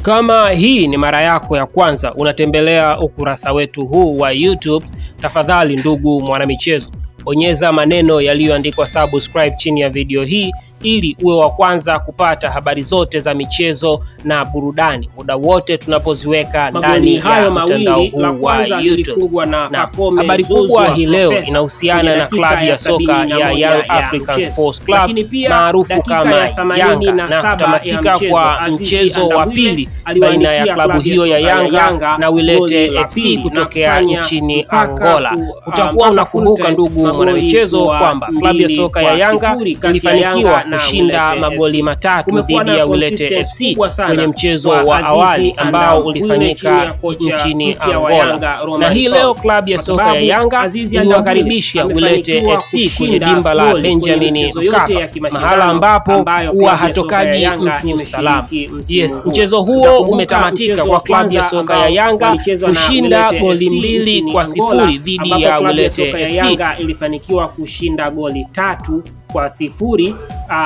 Kama hii ni mara yako ya kwanza unatembelea ukurasa wetu huu wa YouTube, tafadhali ndugu mwanamichezo, bonyeza maneno yaliyoandikwa subscribe chini ya video hii ili uwe wa kwanza kupata habari zote za michezo na burudani muda wote tunapoziweka ndani ya mtandao huu wa YouTube. Na habari kubwa hii leo inahusiana na klabu ya soka ya Young African Sports Club maarufu kama Yanga, na kutamatika kwa mchezo wa pili baina ya klabu hiyo ya Yanga na Wilete FC kutokea nchini Angola. Utakuwa unakumbuka ndugu mwanamichezo kwamba klabu ya soka ya Yanga ilifanikiwa kushinda magoli 3 dhidi ya Wilete FC kwenye mchezo wa awali ambao ulifanyika nchini Angola. Na hii leo klabu ya soka ya Yanga iliwakaribisha Wilete FC kwenye dimba la Benjamin Mkapa, mahala ambapo huwa hatokaji mtu salama. Yes, mchezo huo umetamatika kwa klabu ya soka ya Yanga kushinda goli 2-0 dhidi ya Wilete FC. Yanga ilifanikiwa kushinda goli 3-0.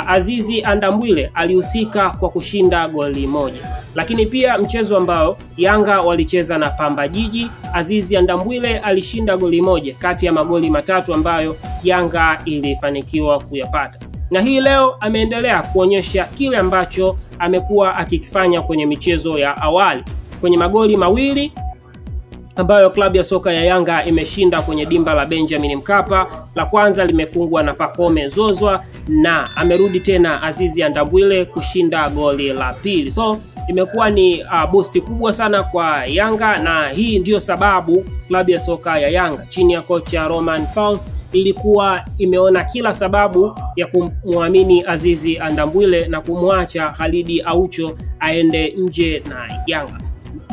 Azizi Andambwile alihusika kwa kushinda goli 1. Lakini pia mchezo ambao Yanga walicheza na Pamba Jiji, Azizi Andambwile alishinda goli 1 kati ya magoli 3 ambayo Yanga ilifanikiwa kuyapata. Na hii leo ameendelea kuonyesha kile ambacho amekuwa akikifanya kwenye michezo ya awali. Kwenye magoli 2 ambayo klabu ya soka ya Yanga imeshinda kwenye dimba la Benjamin Mkapa, la kwanza limefungwa na Pacome Zouzoua, na amerudi tena Azizi Andambwile kushinda goli la pili. So imekuwa ni boost kubwa sana kwa Yanga, na hii ndio sababu klabu ya soka ya Yanga chini ya kocha Romain Folz ilikuwa imeona kila sababu ya kumwamini Azizi Andambwile na kumwacha Khalid Aucho aende nje na Yanga.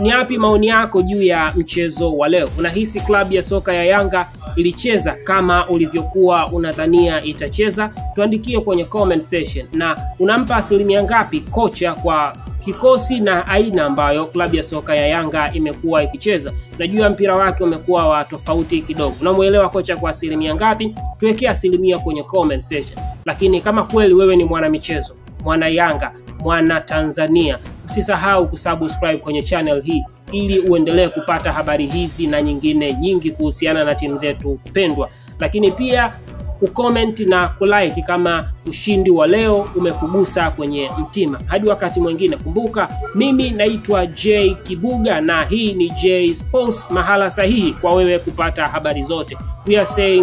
Ni yapi maoni yako juu ya mchezo wa leo? Unahisi klabu ya soka ya Yanga ilicheza kama ulivyokuwa unadhania itacheza? Tuandikie kwenye comment section. Na unampa asilimia ngapi kocha kwa kikosi na aina ambayo klabu ya soka ya Yanga imekuwa ikicheza? Najua mpira wake umekuwa wa tofauti kidogo. Unamuelewa kocha kwa asilimia ngapi? Tuwekee asilimia kwenye comment section. Lakini kama kweli wewe ni mwana michezo, mwana Yanga, mwana Tanzania, usisahau kusubscribe kwenye channel hii ili uendelee kupata habari hizi na nyingine nyingi kuhusiana na timu zetu pendwa. Lakini pia ucomment na kulike kama ushindi wa leo umekugusa kwenye mtima. Hadi wakati mwingine, kumbuka mimi naitwa J Kibuga na hii ni J Sports, mahala sahihi kwa wewe kupata habari zote. We are saying